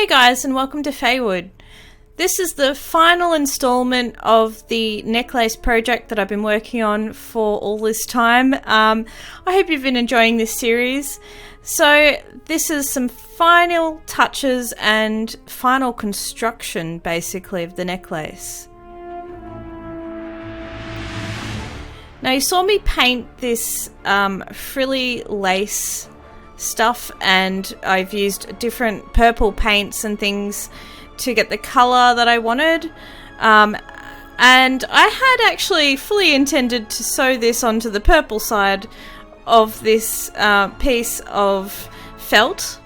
Hey guys, and welcome to Faewood. This is the final installment of the necklace project that I've been working on for all this time. I hope you've been enjoying this series. So this is some final touches and final construction, basically, of the necklace. Now you saw me paint this frilly lace stuff, and I've used different purple paints and things to get the colour that I wanted, and I had actually fully intended to sew this onto the purple side of this piece of felt.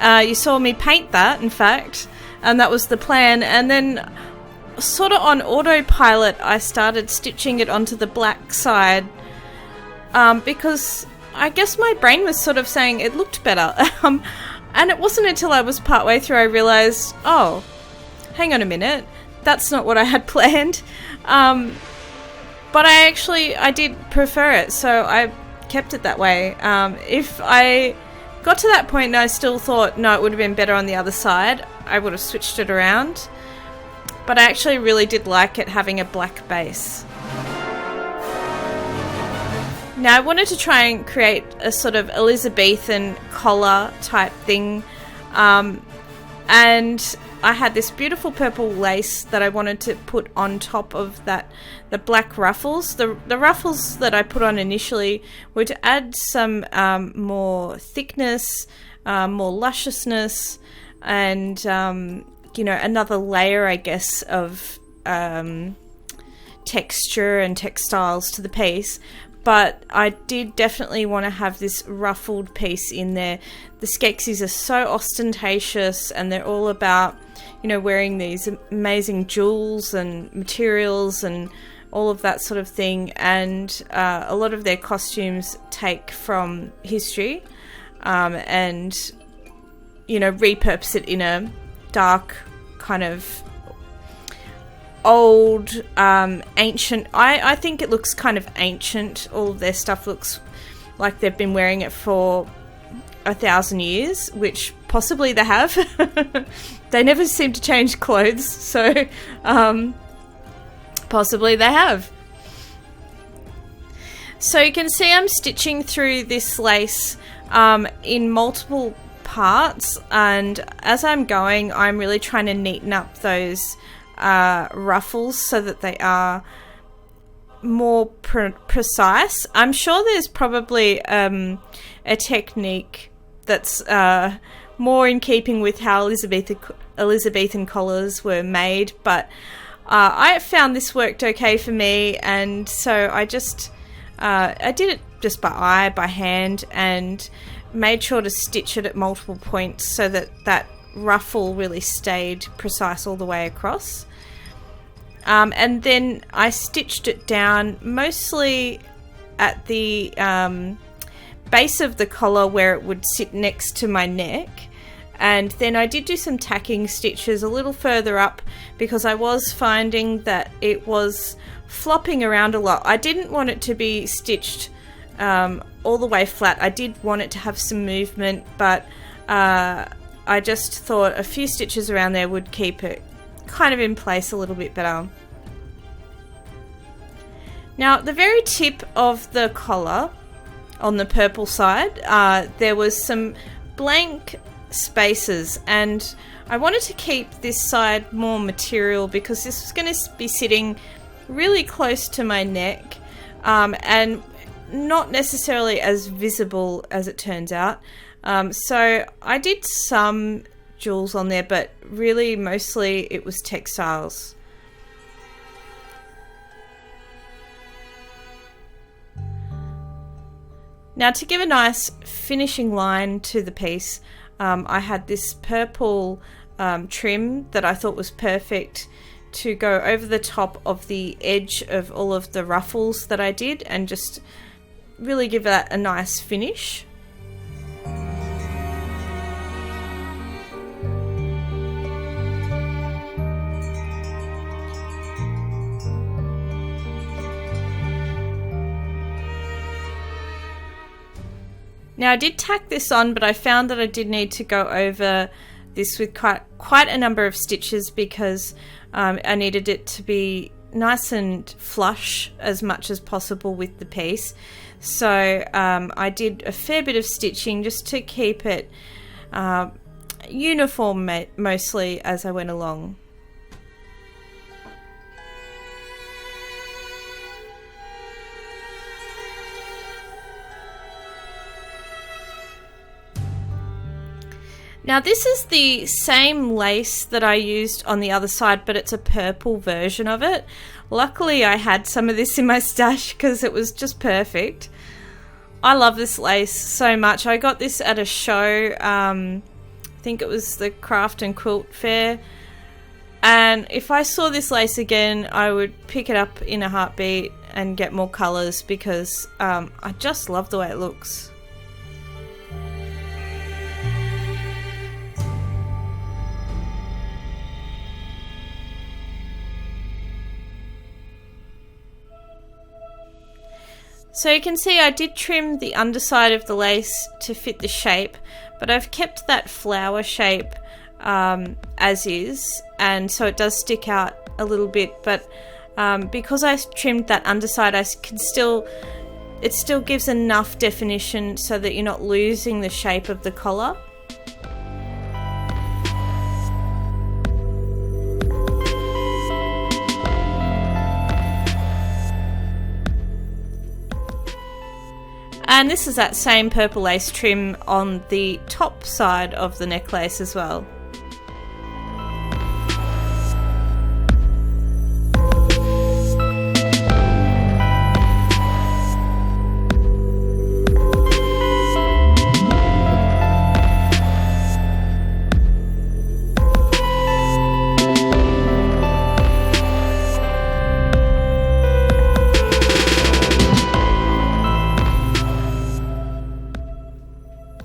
You saw me paint that, in fact, and that was the plan, and then sort of on autopilot I started stitching it onto the black side because I guess my brain was sort of saying it looked better. And it wasn't until I was partway through I realised, oh, hang on a minute, that's not what I had planned. But I did prefer it, so I kept it that way. If I got to that point and I still thought, no, it would have been better on the other side, I would have switched it around. But I actually really did like it having a black base. Now I wanted to try and create a sort of Elizabethan collar type thing, and I had this beautiful purple lace that I wanted to put on top of that, the black ruffles. The ruffles that I put on initially were to add some more thickness, more lusciousness, and another layer, I guess, of texture and textiles to the piece. But I did definitely want to have this ruffled piece in there. The Skeksis are so ostentatious, and they're all about, wearing these amazing jewels and materials and all of that sort of thing. And a lot of their costumes take from history and, repurpose it in a dark kind of old, ancient. I think it looks kind of ancient. All of their stuff looks like they've been wearing it for 1,000 years, which possibly they have. They never seem to change clothes, so possibly they have. So you can see I'm stitching through this lace in multiple parts, and as I'm going, I'm really trying to neaten up those ruffles so that they are more precise. I'm sure there's probably a technique that's more in keeping with how Elizabethan collars were made, but I found this worked okay for me, and so I just I did it just by hand, and made sure to stitch it at multiple points so that ruffle really stayed precise all the way across. And then I stitched it down mostly at the base of the collar where it would sit next to my neck, and then I did do some tacking stitches a little further up because I was finding that it was flopping around a lot. I didn't want it to be stitched all the way flat. I did want it to have some movement, but I just thought a few stitches around there would keep it kind of in place a little bit better. Now at the very tip of the collar on the purple side, there was some blank spaces, and I wanted to keep this side more material because this was going to be sitting really close to my neck, and not necessarily as visible as it turns out. So I did some jewels on there, but really mostly it was textiles. Now to give a nice finishing line to the piece, I had this purple trim that I thought was perfect to go over the top of the edge of all of the ruffles that I did, and just really give that a nice finish. Now I did tack this on, but I found that I did need to go over this with quite a number of stitches because I needed it to be nice and flush as much as possible with the piece. So I did a fair bit of stitching just to keep it uniform mostly as I went along. Now this is the same lace that I used on the other side, but it's a purple version of it. Luckily I had some of this in my stash because it was just perfect. I love this lace so much. I got this at a show, I think it was the Craft and Quilt Fair, and if I saw this lace again I would pick it up in a heartbeat and get more colours because I just love the way it looks. So you can see I did trim the underside of the lace to fit the shape, but I've kept that flower shape as is, and so it does stick out a little bit, but because I trimmed that underside, it still gives enough definition so that you're not losing the shape of the collar. And this is that same purple lace trim on the top side of the necklace as well.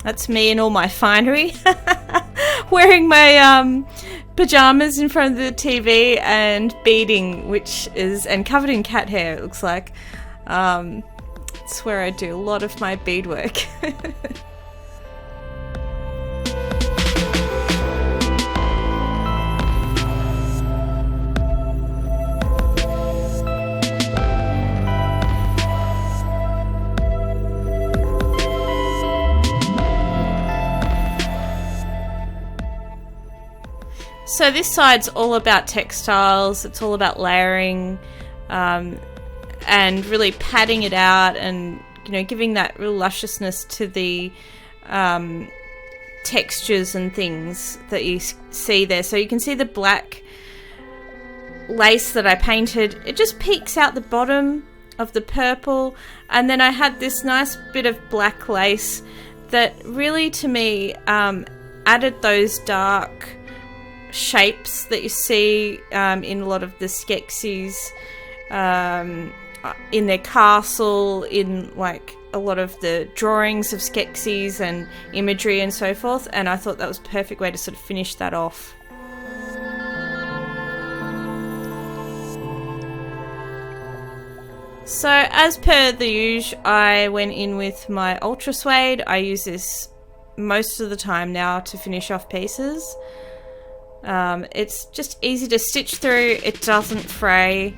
That's me and all my finery. Wearing my pajamas in front of the TV and beading, and covered in cat hair, it looks like. It's where I do a lot of my beadwork. So this side's all about textiles, it's all about layering and really padding it out and, you know, giving that real lusciousness to the textures and things that you see there. So you can see the black lace that I painted, it just peeks out the bottom of the purple, and then I had this nice bit of black lace that really, to me, added those dark shapes that you see in a lot of the Skeksis, in their castle, in like a lot of the drawings of Skeksis and imagery and so forth, and I thought that was a perfect way to sort of finish that off. So as per the usual, I went in with my ultra suede. I use this most of the time now to finish off pieces. It's just easy to stitch through, it doesn't fray,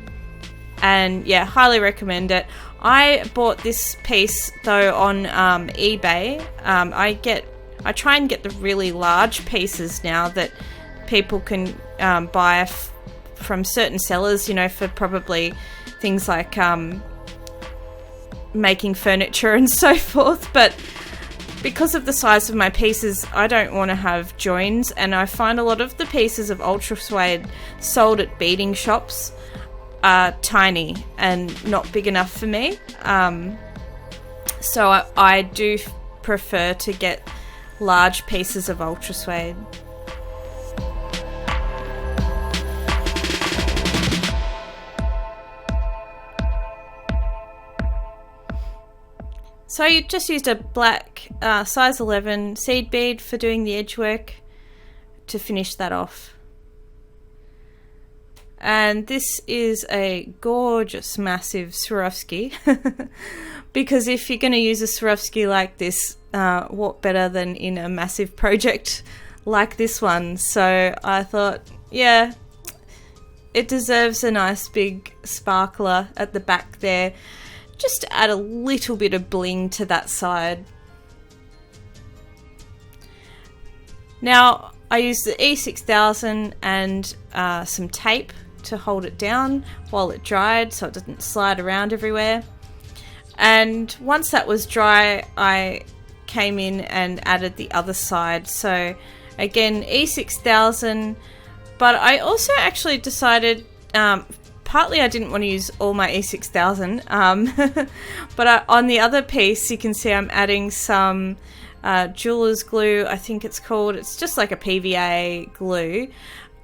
and yeah, highly recommend it. I bought this piece though on eBay. I try and get the really large pieces now that people can buy from certain sellers, you know, for probably things like making furniture and so forth, but because of the size of my pieces, I don't want to have joins, and I find a lot of the pieces of ultra suede sold at beading shops are tiny and not big enough for me. So I do prefer to get large pieces of ultra suede. So I just used a black size 11 seed bead for doing the edge work to finish that off. And this is a gorgeous massive Swarovski because if you're going to use a Swarovski like this, what better than in a massive project like this one. So I thought, yeah, it deserves a nice big sparkler at the back there. Just to add a little bit of bling to that side. Now I used the E6000 and some tape to hold it down while it dried so it didn't slide around everywhere. And once that was dry, I came in and added the other side. So again, E6000, but I also actually decided, partly I didn't want to use all my E6000, but on the other piece you can see I'm adding some jeweler's glue, I think it's called. It's just like a PVA glue.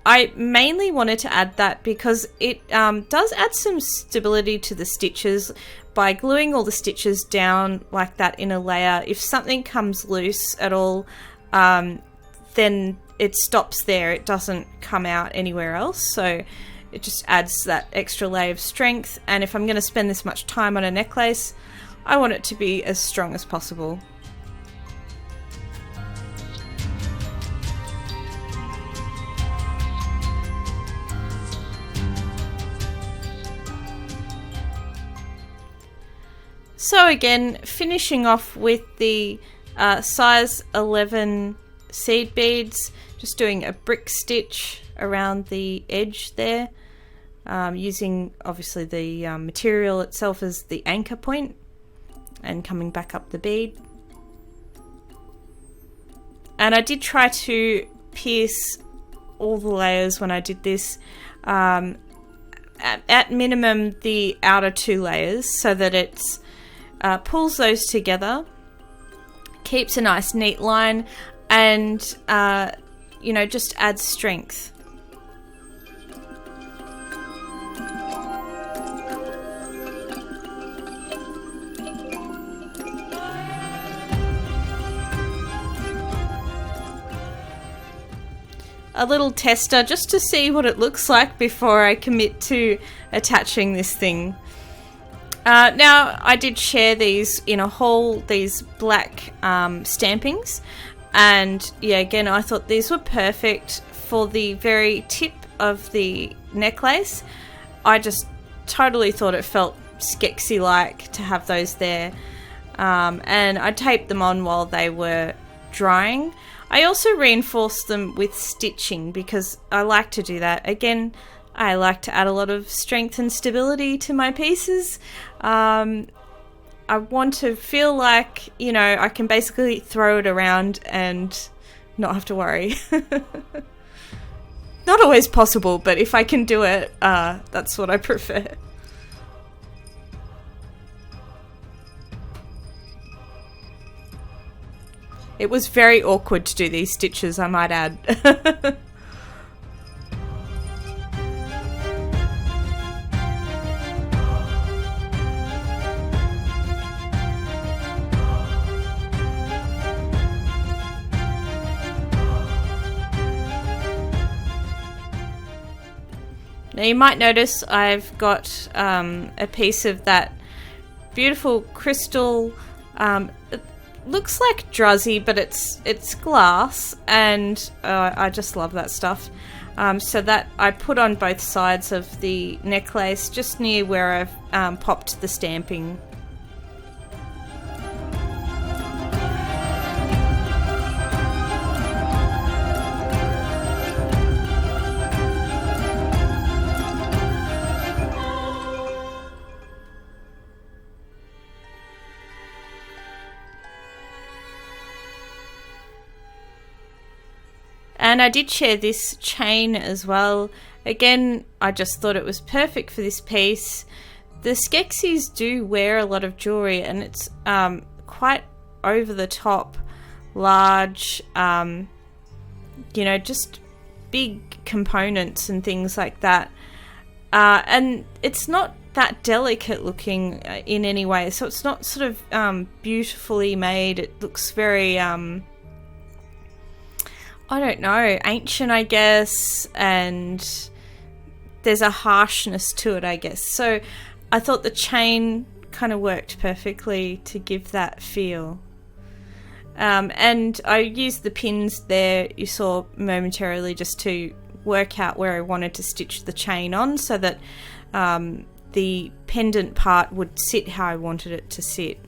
I mainly wanted to add that because it does add some stability to the stitches by gluing all the stitches down like that in a layer. If something comes loose at all, then it stops there. It doesn't come out anywhere else. So it just adds that extra layer of strength. And if I'm going to spend this much time on a necklace, I want it to be as strong as possible. So again, finishing off with the size 11 seed beads, just doing a brick stitch around the edge there, using obviously the material itself as the anchor point, and coming back up the bead. And I did try to pierce all the layers when I did this, at minimum the outer two layers, so that it's pulls those together, keeps a nice neat line, and you know, just adds strength. A little tester just to see what it looks like before I commit to attaching this thing. Now, I did share these in a haul, these black stampings, and yeah, again, I thought these were perfect for the very tip of the necklace. I just totally thought it felt Skeksis-like to have those there, and I taped them on while they were drying. I also reinforced them with stitching because I like to do that. Again, I like to add a lot of strength and stability to my pieces. I want to feel like, you know, I can basically throw it around and not have to worry. Not always possible, but if I can do it, that's what I prefer. It was very awkward to do these stitches, I might add. Now you might notice I've got a piece of that beautiful crystal, it looks like druzzy, but it's glass, and I just love that stuff. So that I put on both sides of the necklace, just near where I've popped the stamping. And I did share this chain as well. Again, I just thought it was perfect for this piece. The Skeksis do wear a lot of jewellery, and it's quite over the top, large, you know, just big components and things like that. And it's not that delicate looking in any way, so it's not sort of beautifully made. It looks very... I don't know, ancient, I guess, and there's a harshness to it, I guess. So I thought the chain kind of worked perfectly to give that feel. And I used the pins there you saw momentarily just to work out where I wanted to stitch the chain on, so that the pendant part would sit how I wanted it to sit.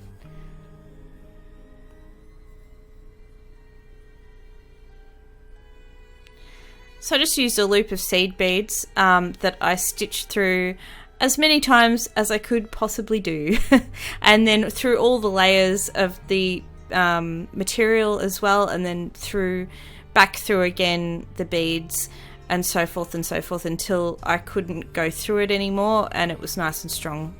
So I just used a loop of seed beads that I stitched through as many times as I could possibly do, and then through all the layers of the material as well, and then back through again the beads, and so forth until I couldn't go through it anymore and it was nice and strong.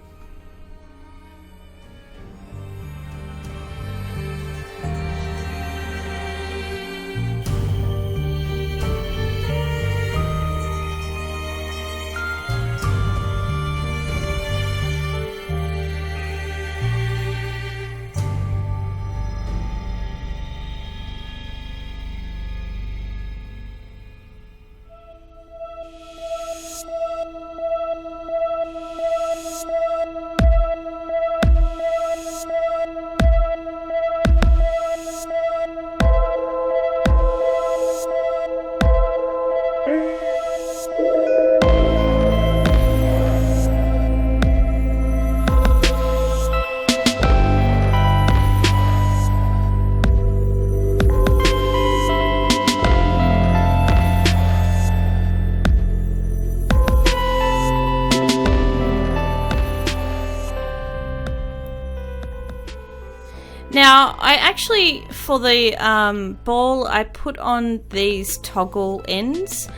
Now, I actually, for the ball, I put on these toggle ends,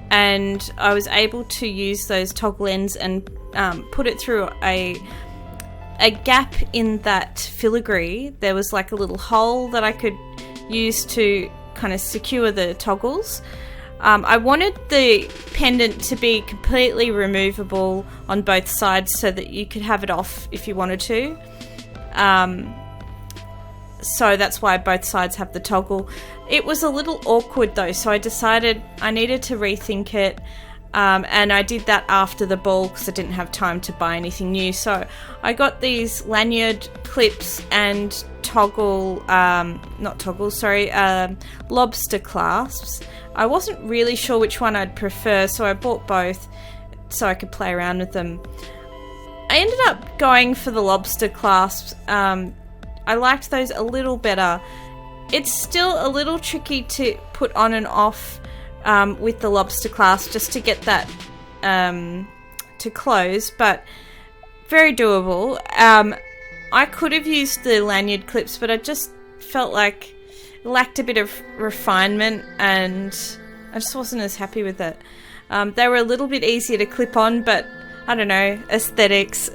and I was able to use those toggle ends and put it through a gap in that filigree. There was like a little hole that I could use to kind of secure the toggles. I wanted the pendant to be completely removable on both sides so that you could have it off if you wanted to. So that's why both sides have the toggle. It was a little awkward though, so I decided I needed to rethink it, and I did that after the ball because I didn't have time to buy anything new. So I got these lanyard clips and lobster clasps. I wasn't really sure which one I'd prefer, so I bought both so I could play around with them. I ended up going for the lobster clasps. I liked those a little better. It's still a little tricky to put on and off with the lobster clasp just to get that to close, but very doable. I could have used the lanyard clips, but I just felt like it lacked a bit of refinement and I just wasn't as happy with it. They were a little bit easier to clip on, but I don't know, aesthetics.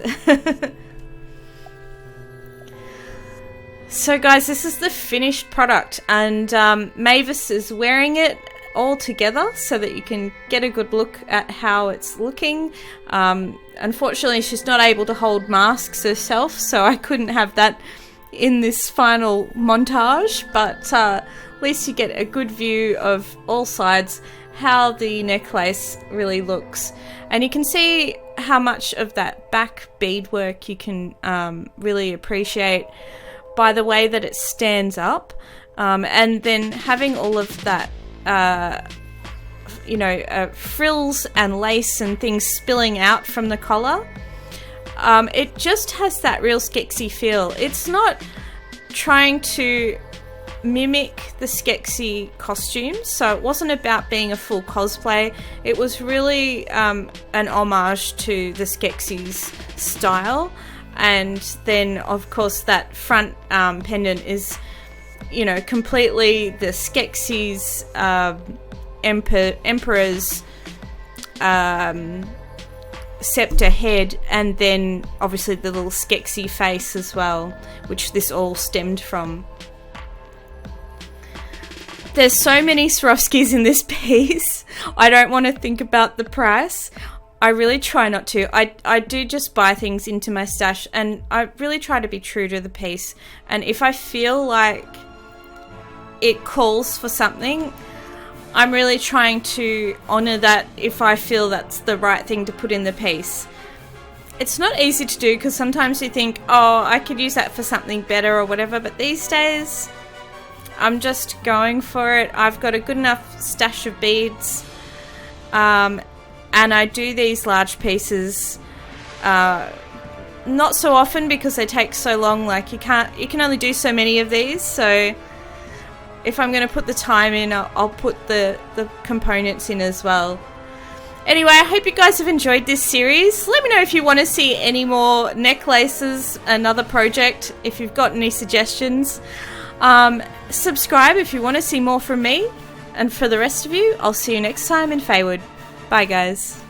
So guys, this is the finished product, and Mavis is wearing it all together so that you can get a good look at how it's looking. Unfortunately, she's not able to hold masks herself, so I couldn't have that in this final montage, but at least you get a good view of all sides, how the necklace really looks. And you can see how much of that back beadwork you can really appreciate by the way that it stands up, and then having all of that frills and lace and things spilling out from the collar. It just has that real Skeksis feel. It's not trying to mimic the Skeksis costumes, so it wasn't about being a full cosplay. It was really an homage to the Skeksis style. And then, of course, that front pendant is, completely the Skeksis Emperor's scepter head, and then obviously the little Skeksis face as well, which this all stemmed from. There's so many Swarovskis in this piece. I don't want to think about the price. I really try not to. I do just buy things into my stash, and I really try to be true to the piece. And if I feel like it calls for something, I'm really trying to honour that if I feel that's the right thing to put in the piece. It's not easy to do because sometimes you think, oh, I could use that for something better or whatever, but these days I'm just going for it. I've got a good enough stash of beads, and I do these large pieces not so often because they take so long. Like you can only do so many of these, so if I'm going to put the time in, I'll put the components in as well. Anyway, I hope you guys have enjoyed this series. Let me know if you want to see any more necklaces, another project, if you've got any suggestions. Subscribe if you want to see more from me. And for the rest of you, I'll see you next time in Faewood. Bye, guys.